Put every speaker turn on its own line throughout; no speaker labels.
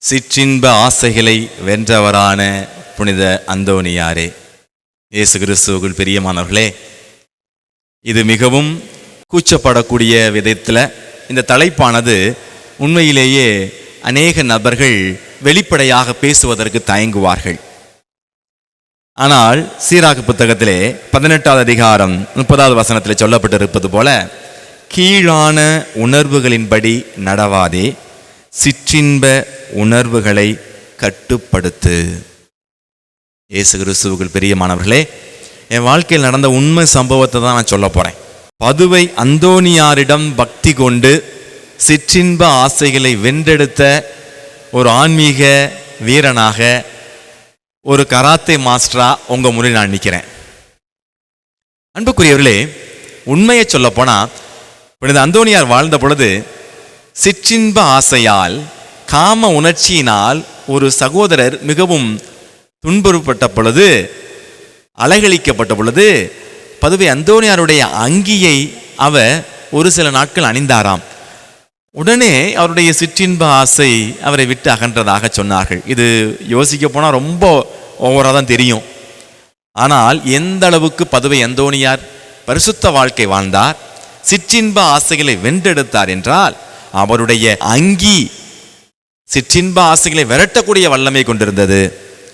சிற்றின்ப ஆசைகளை வென்றவரான புனித அந்தோனியாரே. இயேசு கிறிஸ்துவுக்குள் பிரியமானவர்களே, இது மிகவும் கூச்சப்படக்கூடிய விதத்தில் இந்த தலைப்பானது உண்மையிலேயே அநேக நபர்கள் வெளிப்படையாக பேசுவதற்கு தயங்குவார்கள். ஆனால் சீராக்கு புத்தகத்திலே 18வது அதிகாரம் 30வது வசனத்தில் சொல்லப்பட்டிருப்பது போல, கீழான உணர்வுகளின்படி நடவாதே, சிற்றின்ப உணர்வுகளை கட்டுப்படுத்து. இயேசு கிறிஸ்துவுக்குள் பிரியமானவர்களே, என் வாழ்க்கையில் நடந்த உண்மை சம்பவத்தை தான் நான் சொல்ல போறேன். பதுவை அந்தோனியாரிடம் பக்தி கொண்டு சிற்றின்ப ஆசைகளை வென்றெடுத்த ஒரு ஆன்மீக வீரனாக, ஒரு கராத்தே மாஸ்டரா உங்க முன்னாடி நான் நிற்கிறேன். அன்புக்குரியவர்களே, உண்மையை சொல்ல போனா, புனித அந்தோனியார் வாழ்ந்த பொழுது சிற்றின்ப ஆசையால், காம உணர்ச்சியினால் ஒரு சகோதரர் மிகவும் துன்புறுப்பட்ட பொழுது, அலகழிக்கப்பட்ட பொழுது, பதுவை அந்தோனியாருடைய அங்கியை அவர் ஒரு சில நாட்கள் அணிந்தாராம். உடனே அவருடைய சிற்றின்ப ஆசை அவரை விட்டு அகன்றதாக சொன்னார்கள். இது யோசிக்க போனால் ரொம்ப ஓவராக தான் தெரியும். ஆனால் எந்த அளவுக்கு பதுவை அந்தோனியார் பரிசுத்த வாழ்க்கை வாழ்ந்தார், சிற்றின்ப ஆசைகளை வென்றெடுத்தார் என்றால், அவருடைய அங்கி சிற்றின்ப ஆசைகளை விரட்டக்கூடிய வல்லமை கொண்டிருந்தது.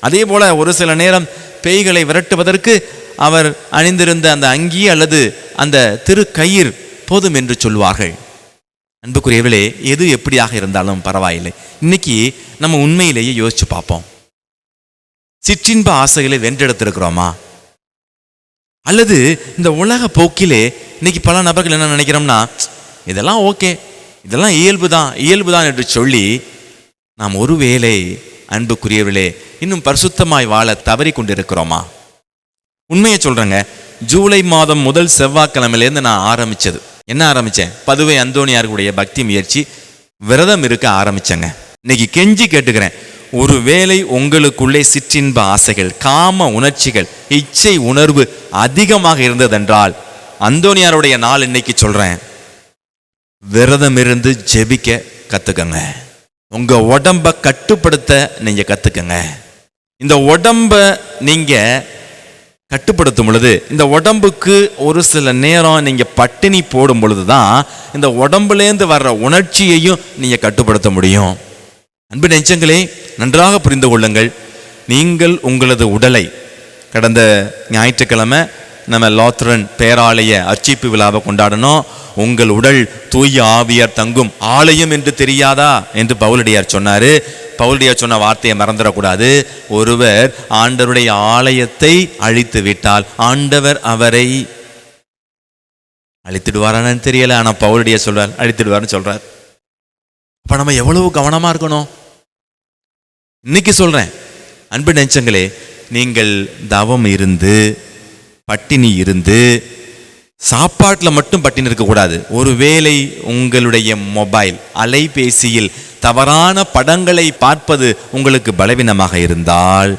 அதே போல ஒரு சில நேரம் பேய்களை விரட்டுவதற்கு அவர் அணிந்திருந்த அந்த அங்கி அல்லது அந்த திருக்கயிர் போதும் என்று சொல்வார்கள். அன்புக்குரியவர்களே, எது எப்படியாக இருந்தாலும் பரவாயில்லை. இன்னைக்கு நம்ம உண்மையிலேயே யோசிச்சு பார்ப்போம். சிற்றின்ப ஆசைகளை வென்றெடுத்திருக்கிறோமா? அல்லது இந்த உலக போக்கிலே இன்னைக்கு பல நபர்கள் என்ன நினைக்கிறோம்னா, இதெல்லாம் ஓகே, இதெல்லாம் இயல்புதான் என்று சொல்லி நாம் ஒருவேளை அன்புக்குரியவர்களே இன்னும் பரிசுத்தமாய் வாழ தவறி கொண்டிருக்கிறோமா? உண்மையை சொல்றேங்க, ஜூலை மாதம் முதல் செவ்வாய்க்கிழமையிலேருந்து நான் என்ன ஆரம்பிச்சேன்? பதுவை அந்தோனியாருடைய பக்தி முயற்சி, விரதம் இருக்க ஆரம்பிச்சேங்க. இன்னைக்கு கெஞ்சி கேட்டுக்கிறேன், ஒருவேளை உங்களுக்குள்ளே சிற்றின்ப ஆசைகள், காம உணர்ச்சிகள், இச்சை உணர்வு அதிகமாக இருந்ததென்றால், அந்தோனியாருடைய நாள் இன்னைக்கு சொல்றேன், விரதம் இருந்து ஜெபிக்க கத்துக்கங்க. உங்க உடம்ப கட்டுப்படுத்த நீங்க கத்துக்கங்க. இந்த உடம்ப நீங்க கட்டுப்படுத்தும் பொழுது, இந்த உடம்புக்கு ஒரு சில நேரம் நீங்க பட்டினி போடும் பொழுதுதான் இந்த உடம்புலேருந்து வர்ற உணர்ச்சியையும் நீங்க கட்டுப்படுத்த முடியும். அன்பு நெஞ்சங்களே, நன்றாக புரிந்து கொள்ளுங்கள். நீங்கள் உங்களது உடலை, கடந்த ஞாயிற்றுக்கிழமை நம்ம லாத்ரன் பேராலய அர்ச்சிப்பு விழாவை கொண்டாடணும். உங்கள் உடல் தூய ஆவியார் தங்கும் ஆலயம் என்று தெரியாதா என்று பவுலடியார் சொன்னாரு. பவுலடியார் சொன்ன வார்த்தையை மறந்துடக்கூடாது. ஒருவர் ஆண்டவருடைய ஆலயத்தை அழித்து விட்டால் ஆண்டவர் அவரை அழித்திடுவாரான்னு தெரியல, ஆனா பவுலடியார் சொல்றார் அழித்திடுவார்னு சொல்றார். அப்ப நம்ம எவ்வளவு கவனமா இருக்கணும். இன்னைக்கு சொல்றேன் அன்பு நெஞ்சங்களே, நீங்கள் தவம் இருந்து, பட்டினி இருந்து, சாப்பாட்டில் மட்டும் பட்டினி இருக்கக்கூடாது. ஒருவேளை உங்களுடைய மொபைல் அலைபேசியில் தவறான படங்களை பார்ப்பது உங்களுக்கு பலவீனமாக இருந்தால்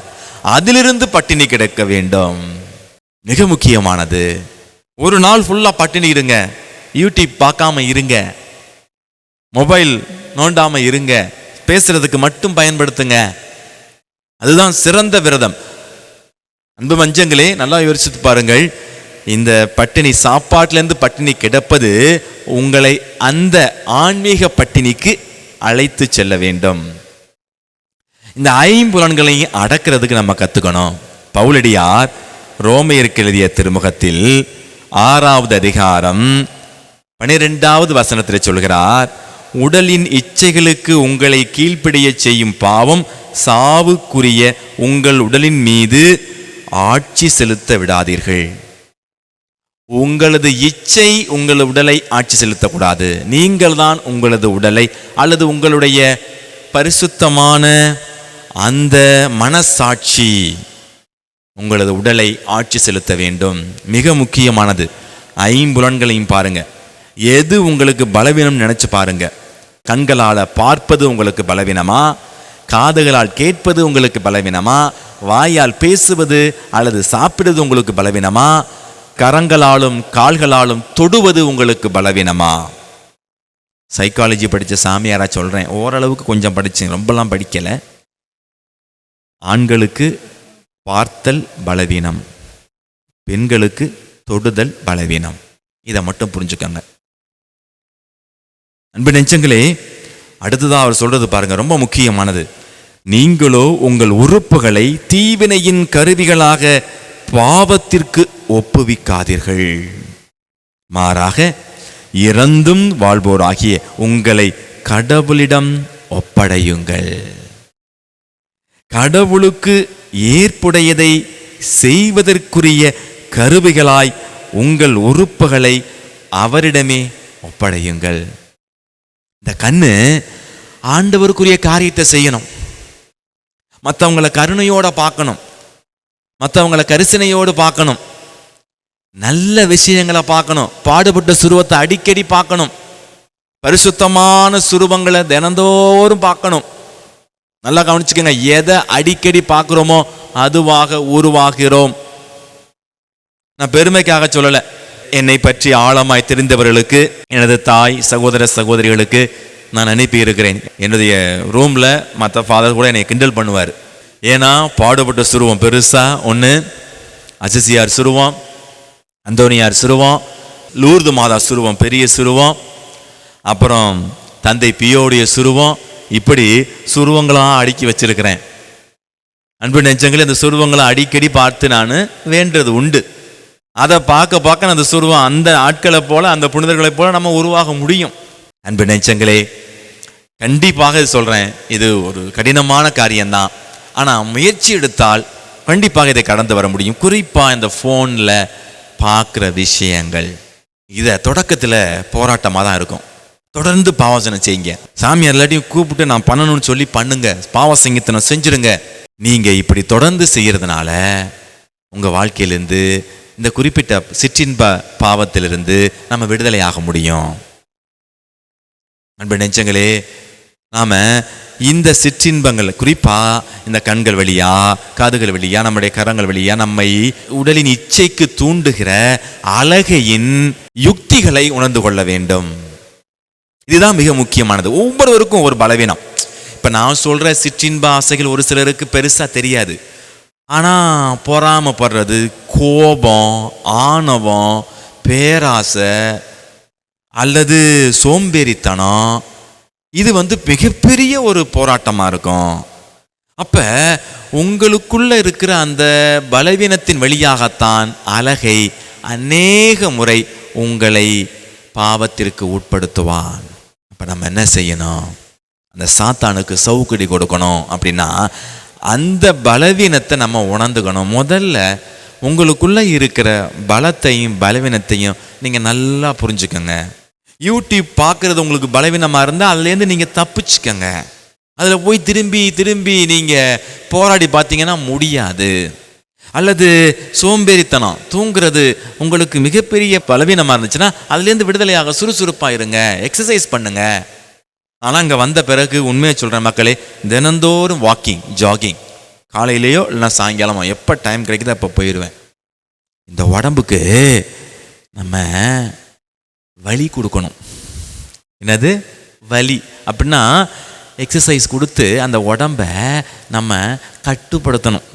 அதிலிருந்து பட்டினி கிடக்க வேண்டும். மிக முக்கியமானது. ஒரு நாள் ஃபுல்லா பட்டினி இருங்க, யூடியூப் பார்க்காம இருங்க, மொபைல் நோண்டாம இருங்க, பேசுறதுக்கு மட்டும் பயன்படுத்துங்க. அதுதான் சிறந்த விரதம். அன்பு மஞ்சங்களே, நல்லா யோசித்து பாருங்கள். இந்த பட்டினி, சாப்பாட்டிலிருந்து பட்டினி கிடப்பது உங்களை அந்த ஆன்மீக பட்டினிக்கு அழைத்து செல்ல வேண்டும். இந்த ஐம்புலன்களையும் அடக்கிறதுக்கு நம்ம கத்துக்கணும். பவுலடியார் ரோமையருக்கு எழுதிய திருமுகத்தில் 6வது அதிகாரம் 12வது வசனத்தில் சொல்கிறார், உடலின் இச்சைகளுக்கு உங்களை கீழ்ப்படிய செய்யும் பாவம் சாவுக்குரிய உங்கள் உடலின் மீது ஆட்சி செலுத்த விடாதீர்கள். உங்களது இச்சை உங்களது உடலை ஆட்சி செலுத்தக்கூடாது. நீங்கள் தான் உங்களது உடலை அல்லது உங்களுடைய பரிசுத்தமான அந்த மனசாட்சி உங்களது உடலை ஆட்சி செலுத்த வேண்டும். மிக முக்கியமானது. ஐம்புலன்களையும் பாருங்க. எது உங்களுக்கு பலவீனம் நினைச்சு பாருங்க. கண்களால் பார்ப்பது உங்களுக்கு பலவீனமா? காதுகளால் கேட்பது உங்களுக்கு பலவீனமா? வாயால் பேசுவது அல்லது சாப்பிடுவது உங்களுக்கு பலவீனமா? கரங்களாலும் கால்களாலும் தொடுவது உங்களுக்கு பலவீனமா? சைக்காலஜி படித்த சாமியாரா சொல்கிறேன், ஓரளவுக்கு கொஞ்சம் படித்தேன், ரொம்பலாம் படிக்கலை. ஆண்களுக்கு பார்த்தல் பலவீனம், பெண்களுக்கு தொடுதல் பலவீனம். இதை மட்டும் புரிஞ்சுக்கோங்க. அன்பு நெஞ்சங்களே, அடுத்ததாக அவர் சொல்றது பாருங்க, ரொம்ப முக்கியமானது. நீங்களோ உங்கள் உறுப்புகளை தீவினையின் கருவிகளாக பாவத்திற்கு ஒப்புவிக்காதீர்கள், மாறாக இறந்தும் வாழ்வோராகிய உங்களை கடவுளிடம் ஒப்படையுங்கள். கடவுளுக்கு ஏற்புடையதை செய்வதற்குரிய கருவிகளாய் உங்கள் உறுப்புகளை அவரிடமே ஒப்படையுங்கள். இந்த கண்ணு ஆண்டவருக்குரிய காரியத்தை செய்யணும், மற்றவங்களை கருணையோட பார்க்கணும், மற்றவங்களை கரிசனையோடு பார்க்கணும், நல்ல விஷயங்களை பார்க்கணும், பாடுபட்ட சுருவத்தை அடிக்கடி பார்க்கணும், பரிசுத்தமான சுருவங்களை தினந்தோறும் பார்க்கணும். நல்லா கவனிச்சுக்கோங்க, எதை அடிக்கடி பார்க்குறோமோ அதுவாக உருவாகிறோம். நான் பெருமைக்காக சொல்லலை, என்னை பற்றி ஆழமாய் தெரிந்தவர்களுக்கு, எனது தாய் சகோதர சகோதரிகளுக்கு நான் அனுப்பி இருக்கிறேன். என்னுடைய ரூமில் மற்ற ஃபாதர் கூட என்னை கிண்டல் பண்ணுவார். ஏன்னா பாடுபட்ட சுருவம் பெருசாக ஒன்று, அசிசியார் சுருவம், அந்தோனியார் சுருவம், லூர்து மாதா சுருவம் பெரிய சுருவம், அப்புறம் தந்தை பியோடைய சுருவம், இப்படி சுருவங்களாக அடுக்கி வச்சிருக்கிறேன். அன்பு நெஞ்சங்களே, இந்த சுருவங்களை அடிக்கடி பார்த்து நான் வேண்டது உண்டு. அதை பார்க்க பார்க்க அந்த சுருவம் அந்த ஆட்களை போல, அந்த புனிதர்களைப் போல நம்ம உருவாக முடியும். அன்பு நெஞ்சங்களே, கண்டிப்பாக இது சொல்கிறேன், இது ஒரு கடினமான காரியம்தான். ஆனால் முயற்சி எடுத்தால் கண்டிப்பாக இதை கடந்து வர முடியும். குறிப்பாக இந்த ஃபோனில் பார்க்குற விஷயங்கள், இதை தொடக்கத்தில் போராட்டமாக தான் இருக்கும். தொடர்ந்து பாவசனை செய்யுங்க. சாமியார் எல்லாத்தையும் கூப்பிட்டு நான் பண்ணணும்னு சொல்லி பண்ணுங்க, பாவசங்கத்தனம் செஞ்சுருங்க. நீங்கள் இப்படி தொடர்ந்து செய்கிறதுனால உங்கள் வாழ்க்கையிலேருந்து, இந்த குறிப்பிட்ட சிற்றின்ப பாவத்திலிருந்து நம்ம விடுதலை ஆக முடியும். அன்பு நெஞ்சங்களே, நாம் இந்த சிற்றின்பங்கள், குறிப்பாக இந்த கண்கள் வழியா, காதுகள் வழியா, நம்முடைய கரங்கள் வழியா நம்மை உடலின் இச்சைக்கு தூண்டுகிற அழகையின் யுக்திகளை உணர்ந்து கொள்ள வேண்டும். இதுதான் மிக முக்கியமானது. ஒவ்வொருவருக்கும் ஒரு பலவீனம். இப்போ நான் சொல்கிற சிற்றின்ப ஆசைகள் ஒரு சிலருக்கு பெருசாக தெரியாது. ஆனால் பொறாமைப்படுறது, கோபம், ஆணவம், பேராசை அல்லது சோம்பேறித்தனம், இது மிகப்பெரிய ஒரு போராட்டமாக இருக்கும். அப்போ உங்களுக்குள்ள இருக்கிற அந்த பலவீனத்தின் வழியாகத்தான் அழகை அநேக முறை உங்களை பாவத்திற்கு உட்படுத்துவான். அப்போ நம்ம என்ன செய்யணும்? அந்த சாத்தானுக்கு சவுக்கடி கொடுக்கணும். அப்படின்னா அந்த பலவீனத்தை நம்ம உணர்ந்துக்கணும். முதல்ல உங்களுக்குள்ள இருக்கிற பலத்தையும் பலவீனத்தையும் நீங்கள் நல்லா புரிஞ்சுக்கோங்க. யூடியூப் பார்க்குறது உங்களுக்கு பலவீனமாக இருந்தால் அதுலேருந்து நீங்கள் தப்பிச்சுக்கோங்க. அதில் போய் திரும்பி திரும்பி நீங்கள் போராடி பார்த்தீங்கன்னா முடியாது. அல்லது சோம்பேறித்தனம், தூங்குறது உங்களுக்கு மிகப்பெரிய பலவீனமாக இருந்துச்சுன்னா அதுலேருந்து விடுதலையாக சுறுசுறுப்பாக இருங்க, எக்ஸசைஸ் பண்ணுங்க. ஆனால் இங்கே வந்த பிறகு உண்மையை சொல்கிறேன் மக்களே, தினந்தோறும் வாக்கிங், ஜாகிங், காலையிலேயோ இல்லைனா சாயங்காலமோ எப்போ டைம் கிடைக்குதோ அப்போ போயிடுவேன். இந்த உடம்புக்கு நம்ம வலி கொடுக்கணும். என்னது வலி? அப்படின்னா எக்ஸசைஸ் கொடுத்து அந்த உடம்பை நம்ம கட்டுப்படுத்தணும்.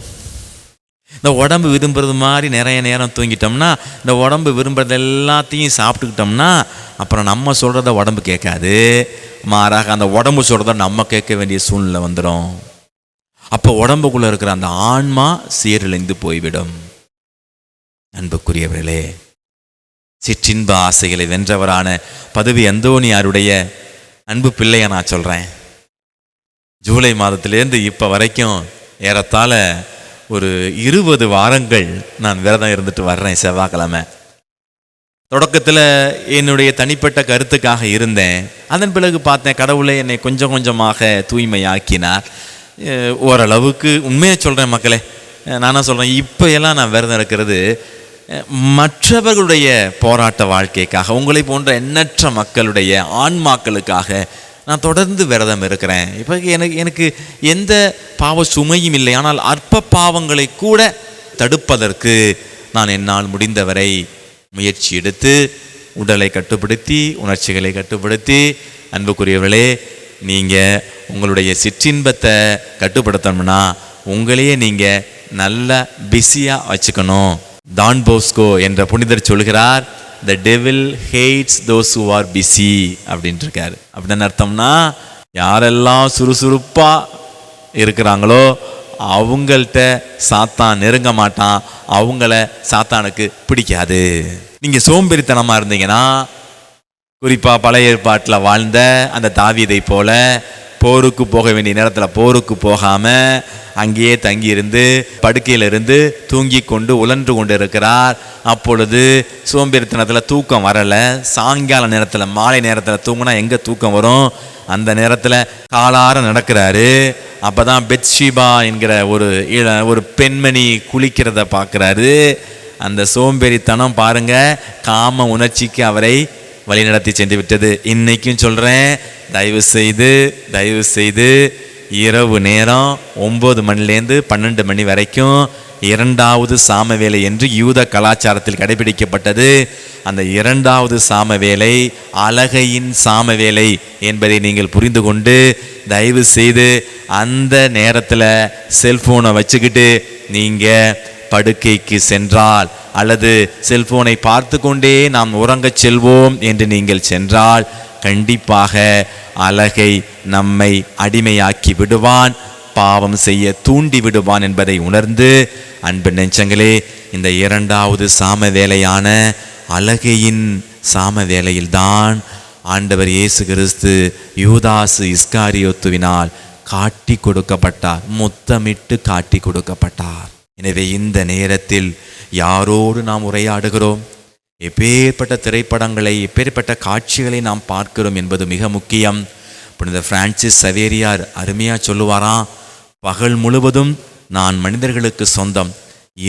இந்த உடம்பு விரும்புறது மாதிரி நிறைய நேரம் தூங்கிட்டோம்னா, இந்த உடம்பு விரும்புறது எல்லாத்தையும் சாப்பிட்டுக்கிட்டோம்னா அப்புறம் நம்ம சொல்கிறத உடம்பு கேட்காது, மாறாக அந்த உடம்பு சொல்கிறத நம்ம கேட்க வேண்டிய சூழ்நிலை வந்துடும். அப்போ உடம்புக்குள்ளே இருக்கிற அந்த ஆன்மா சீரழிந்து போய்விடும். அன்புக்குரியவர்களே, சிற்றின்ப ஆசைகளை வென்றவரான பதவி அந்தோனியாருடைய அன்பு பிள்ளையை நான் சொல்கிறேன். ஜூலை மாதத்திலேருந்து இப்போ வரைக்கும் ஏறத்தாழ ஒரு 20 வாரங்கள் நான் விரதம் இருந்துட்டு வர்றேன். செவ்வாய்க்கிழமை தொடக்கத்தில் என்னுடைய தனிப்பட்ட கருத்துக்காக இருந்தேன். அதன் பிறகு பார்த்தேன், கடவுளை என்னை கொஞ்சம் கொஞ்சமாக தூய்மையாக்கினார். ஓரளவுக்கு உண்மையை சொல்கிறேன் மக்களே, நானாக சொல்கிறேன், இப்போ எல்லாம் நான் விரதம் இருக்கிறது மற்றவர்களுடைய போராட்ட வாழ்க்கைக்காக, உங்களை போன்ற எண்ணற்ற மக்களுடைய ஆன்மாக்களுக்காக நான் தொடர்ந்து விரதம் இருக்கிறேன். இப்போ எனக்கு எந்த பாவ சுமையும் இல்லை. ஆனால் அற்ப பாவங்களை கூட தடுப்பதற்கு நான் என்னால் முடிந்தவரை முயற்சி எடுத்து உடலை கட்டுப்படுத்தி, உணர்ச்சிகளை கட்டுப்படுத்தி, அன்புக்குரியவர்களே, நீங்கள் உங்களுடைய சிற்றின்பத்தை கட்டுப்படுத்தணும்னா உங்களையே நீங்கள் நல்லா பிஸியாக வச்சுக்கணும். டான் போஸ்கோ என்ற புனிதர் சொல்கிறார், the devil hates those who are busy அப்படின்ட்டு இருக்காரு. அப்படின்னு அர்த்தம்னா, யாரெல்லாம் சுறுசுறுப்பாக இருக்கிறாங்களோ அவங்கள்ட்ட சாத்தான் நெருங்க மாட்டான், அவங்கள சாத்தானுக்கு பிடிக்காது. நீங்கள் சோம்பேறித்தனமாக இருந்தீங்கன்னா, குறிப்பாக பழைய ஏற்பாட்டில் வாழ்ந்த அந்த தாவீதை போல போருக்கு போக வேண்டிய நேரத்தில் போருக்கு போகாமல் அங்கேயே தங்கியிருந்து படுக்கையிலிருந்து தூங்கி கொண்டு உழன்று கொண்டு இருக்கிறார். அப்பொழுது சோம்பேறித்தனத்தில் தூக்கம் வரலை. சாயங்கால நேரத்தில் மாலை நேரத்தில் தூங்கினா எங்கே தூக்கம் வரும்? அந்த நேரத்தில் காலார நடக்கிறாரு. அப்போ தான் பெத்ஷிபா என்கிற ஒரு பெண்மணி குளிக்கிறத பார்க்குறாரு. அந்த சோம்பேறித்தனம் பாருங்க, காம உணர்ச்சிக்கு அவரை வழிநடத்தி சென்று விட்டது. இன்னைக்கும் சொல்கிறேன், தயவு செய்து இரவு நேரம் 9 மணிலேருந்து 12 மணி வரைக்கும் 2வது சாம வேலை என்று யூத கலாச்சாரத்தில் கடைபிடிக்கப்பட்டது. அந்த 2வது சாம வேலை அழகையின் சாம வேலை என்பதை நீங்கள் புரிந்து கொண்டு, தயவு செய்து அந்த நேரத்தில் செல்போனை வச்சுக்கிட்டு நீங்கள் படுக்கைக்கு சென்றால் அல்லது செல்போனை பார்த்து கொண்டே நாம் உறங்கச் செல்வோம் என்று நீங்கள் சென்றால் கண்டிப்பாக அழகை நம்மை அடிமையாக்கி விடுவான், பாவம் செய்ய தூண்டி விடுவான் என்பதை உணர்ந்து, அன்பு நெஞ்சங்களே, இந்த 2வது சாம வேலையான அழகையின் சாம வேலையில்தான் ஆண்டவர் இயேசு கிறிஸ்து யூதாசு இஸ்காரியோத்துவினால் காட்டி கொடுக்கப்பட்டார், முத்தமிட்டு காட்டி கொடுக்கப்பட்டார். எனவே இந்த நேரத்தில் யாரோடு நாம் உரையாடுகிறோம், எப்பேற்பட்ட திரைப்படங்களை, எப்பேற்பட்ட காட்சிகளை நாம் பார்க்கிறோம் என்பது மிக முக்கியம். புனித பிரான்சிஸ் சவேரியார் அருமையாக சொல்லுவாராம், பகல் முழுவதும் நான் மனிதர்களுக்கு சொந்தம்,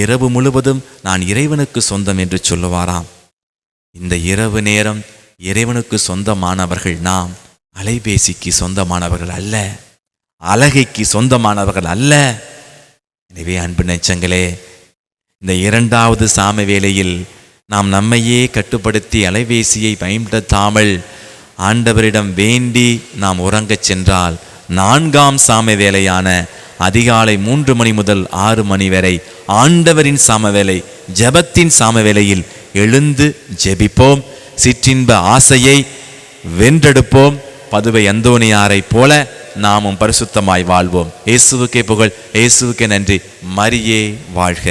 இரவு முழுவதும் நான் இறைவனுக்கு சொந்தம் என்று சொல்லுவாராம். இந்த இரவு நேரம் இறைவனுக்கு சொந்தமானவர்கள் நாம், அலைபேசிக்கு சொந்தமானவர்கள் அல்ல, அழகைக்கு சொந்தமானவர்கள் அல்ல. எனவே அன்பு நெஞ்சங்களே, இந்த 2வது சாம வேளையில் நாம் நம்மையே கட்டுப்படுத்தி அலைபேசியை பயன்படுத்தாமல் ஆண்டவரிடம் வேண்டி நாம் உறங்கச் சென்றால் 4ஆம் சாம வேளையான அதிகாலை 3 மணி முதல் 6 மணி வரை ஆண்டவரின் சாம வேளை, ஜெபத்தின் சாம வேளையில் எழுந்து ஜெபிப்போம், சிற்றின்ப ஆசையை வென்றெடுப்போம். பதுவை அந்தோனியாரை போல நாமும் பரிசுத்தமாய் வாழ்வோம். இயேசுவுக்கே புகழ், இயேசுவுக்கே நன்றி. மரியே வாழ்க.